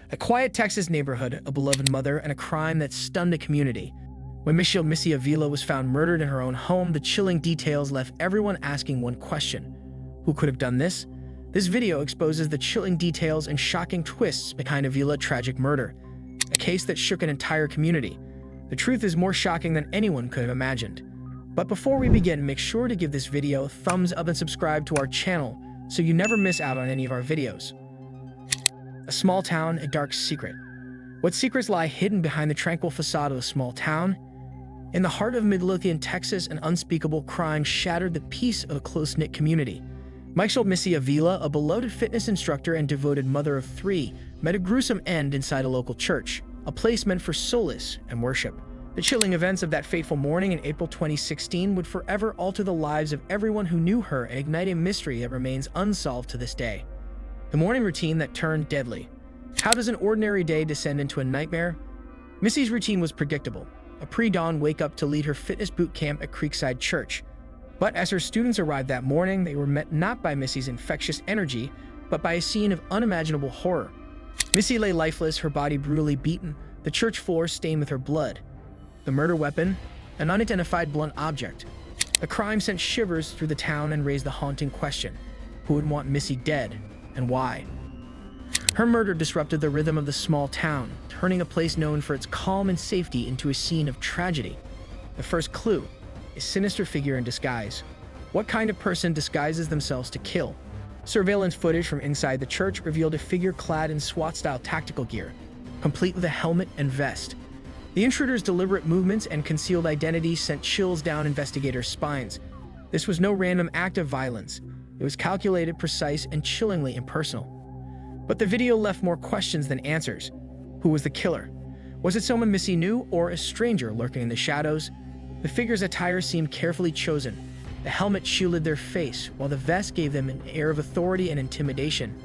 A quiet Texas neighborhood, a beloved mother, and a crime that stunned a community. When Michele Missy Avila was found murdered in her own home, the chilling details left everyone asking one question: who could have done this? This video exposes the chilling details and shocking twists behind Avila's tragic murder, a case that shook an entire community. The truth is more shocking than anyone could have imagined. But before we begin, make sure to give this video a thumbs up and subscribe to our channel so you never miss out on any of our videos. A small town, a dark secret. What secrets lie hidden behind the tranquil facade of a small town? In the heart of Midlothian, Texas, an unspeakable crime shattered the peace of a close-knit community. Michele Missy Avila, a beloved fitness instructor and devoted mother of three, met a gruesome end inside a local church, a place meant for solace and worship. The chilling events of that fateful morning in April 2016 would forever alter the lives of everyone who knew her and ignite a mystery that remains unsolved to this day. The morning routine that turned deadly. How does an ordinary day descend into a nightmare? Missy's routine was predictable: a pre-dawn wake-up to lead her fitness boot camp at Creekside Church. But as her students arrived that morning, they were met not by Missy's infectious energy, but by a scene of unimaginable horror. Missy lay lifeless, her body brutally beaten, the church floor stained with her blood. The murder weapon, an unidentified blunt object. The crime sent shivers through the town and raised the haunting question: who would want Missy dead, and why? Her murder disrupted the rhythm of the small town, turning a place known for its calm and safety into a scene of tragedy. The first clue: a sinister figure in disguise. What kind of person disguises themselves to kill? Surveillance footage from inside the church revealed a figure clad in SWAT-style tactical gear, complete with a helmet and vest. The intruder's deliberate movements and concealed identity sent chills down investigators' spines. This was no random act of violence. It was calculated, precise, and chillingly impersonal. But the video left more questions than answers. Who was the killer? Was it someone Missy knew, or a stranger lurking in the shadows? The figure's attire seemed carefully chosen. The helmet shielded their face, while the vest gave them an air of authority and intimidation,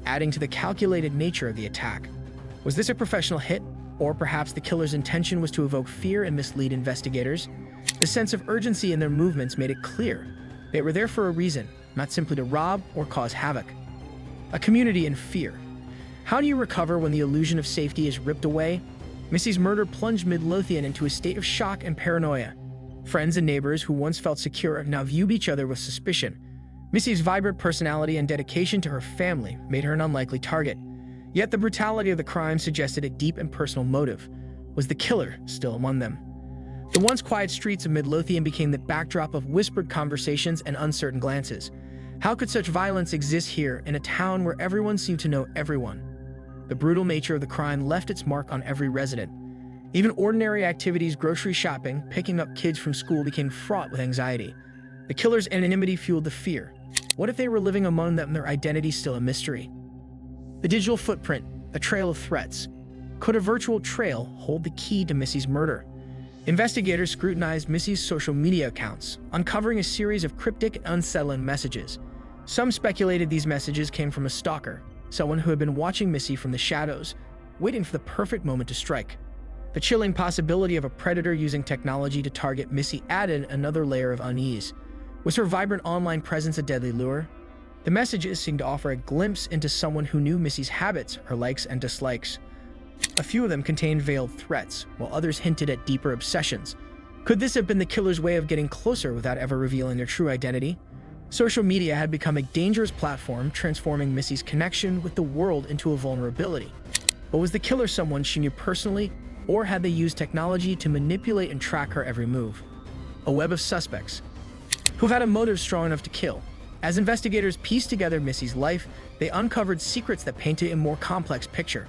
adding to the calculated nature of the attack. Was this a professional hit? Or perhaps the killer's intention was to evoke fear and mislead investigators? The sense of urgency in their movements made it clear they were there for a reason, not simply to rob or cause havoc. A community in fear. How do you recover when the illusion of safety is ripped away? Missy's murder plunged Midlothian into a state of shock and paranoia. Friends and neighbors who once felt secure now viewed each other with suspicion. Missy's vibrant personality and dedication to her family made her an unlikely target. Yet the brutality of the crime suggested a deep and personal motive. Was the killer still among them? The once quiet streets of Midlothian became the backdrop of whispered conversations and uncertain glances. How could such violence exist here in a town where everyone seemed to know everyone? The brutal nature of the crime left its mark on every resident. Even ordinary activities, grocery shopping, picking up kids from school, became fraught with anxiety. The killer's anonymity fueled the fear. What if they were living among them and their identity still a mystery? The digital footprint, a trail of threats. Could a virtual trail hold the key to Missy's murder? Investigators scrutinized Missy's social media accounts, uncovering a series of cryptic and unsettling messages. Some speculated these messages came from a stalker, someone who had been watching Missy from the shadows, waiting for the perfect moment to strike. The chilling possibility of a predator using technology to target Missy added another layer of unease. Was her vibrant online presence a deadly lure? The messages seemed to offer a glimpse into someone who knew Missy's habits, her likes and dislikes. A few of them contained veiled threats, while others hinted at deeper obsessions. Could this have been the killer's way of getting closer without ever revealing their true identity? Social media had become a dangerous platform, transforming Missy's connection with the world into a vulnerability. But was the killer someone she knew personally, or had they used technology to manipulate and track her every move? A web of suspects who had a motive strong enough to kill. As investigators pieced together Missy's life, they uncovered secrets that painted a more complex picture.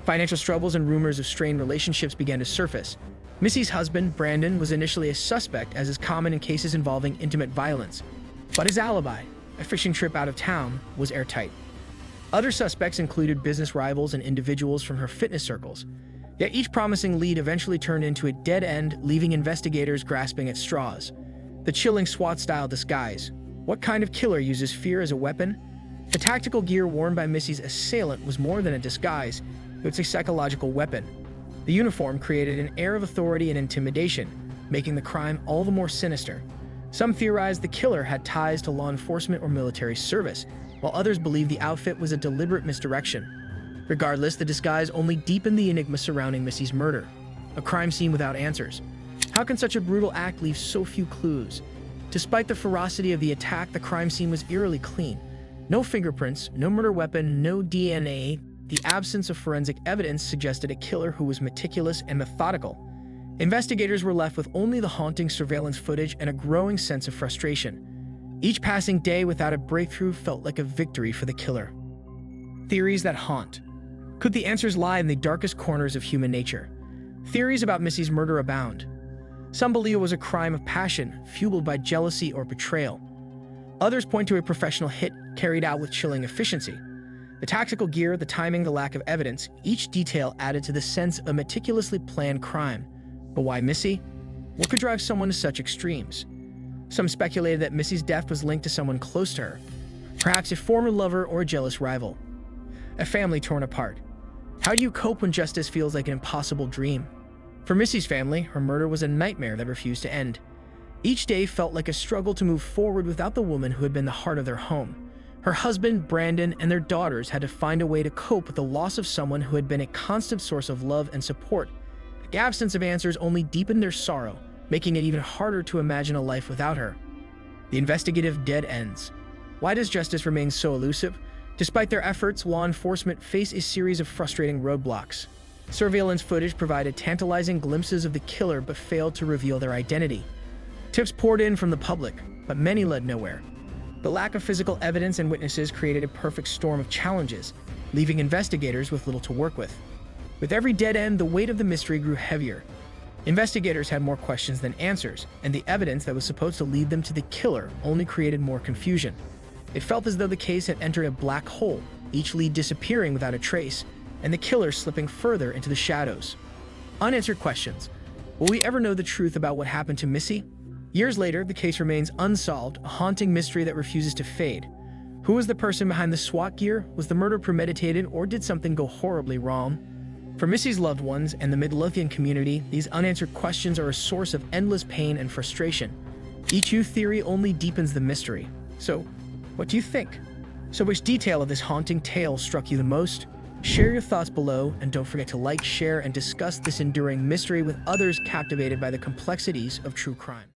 Financial struggles and rumors of strained relationships began to surface. Missy's husband, Brandon, was initially a suspect, as is common in cases involving intimate violence. But his alibi, a fishing trip out of town, was airtight. Other suspects included business rivals and individuals from her fitness circles. Yet each promising lead eventually turned into a dead end, leaving investigators grasping at straws. The chilling SWAT-style disguise. What kind of killer uses fear as a weapon? The tactical gear worn by Missy's assailant was more than a disguise. It was a psychological weapon. The uniform created an air of authority and intimidation, making the crime all the more sinister. Some theorized the killer had ties to law enforcement or military service, while others believed the outfit was a deliberate misdirection. Regardless, the disguise only deepened the enigma surrounding Missy's murder. A crime scene without answers. How can such a brutal act leave so few clues? Despite the ferocity of the attack, the crime scene was eerily clean. No fingerprints, no murder weapon, no DNA. The absence of forensic evidence suggested a killer who was meticulous and methodical. Investigators were left with only the haunting surveillance footage and a growing sense of frustration. Each passing day without a breakthrough felt like a victory for the killer. Theories that haunt. Could the answers lie in the darkest corners of human nature? Theories about Missy's murder abound. Some believe it was a crime of passion, fueled by jealousy or betrayal. Others point to a professional hit carried out with chilling efficiency. The tactical gear, the timing, the lack of evidence, each detail added to the sense of a meticulously planned crime. But why Missy? What could drive someone to such extremes? Some speculated that Missy's death was linked to someone close to her, perhaps a former lover or a jealous rival. A family torn apart. How do you cope when justice feels like an impossible dream? For Missy's family, her murder was a nightmare that refused to end. Each day felt like a struggle to move forward without the woman who had been the heart of their home. Her husband, Brandon, and their daughters had to find a way to cope with the loss of someone who had been a constant source of love and support. The absence of answers only deepened their sorrow, making it even harder to imagine a life without her. The investigative dead ends. Why does justice remain so elusive? Despite their efforts, law enforcement faced a series of frustrating roadblocks. Surveillance footage provided tantalizing glimpses of the killer but failed to reveal their identity. Tips poured in from the public, but many led nowhere. The lack of physical evidence and witnesses created a perfect storm of challenges, leaving investigators with little to work with. With every dead end, the weight of the mystery grew heavier. Investigators had more questions than answers, and the evidence that was supposed to lead them to the killer only created more confusion. It felt as though the case had entered a black hole, each lead disappearing without a trace, and the killer slipping further into the shadows. Unanswered questions. Will we ever know the truth about what happened to Missy? Years later, the case remains unsolved, a haunting mystery that refuses to fade. Who was the person behind the SWAT gear? Was the murder premeditated, or did something go horribly wrong? For Missy's loved ones and the Midlothian community, these unanswered questions are a source of endless pain and frustration. Each new theory only deepens the mystery. So, what do you think? So which detail of this haunting tale struck you the most? Share your thoughts below, and don't forget to like, share, and discuss this enduring mystery with others captivated by the complexities of true crime.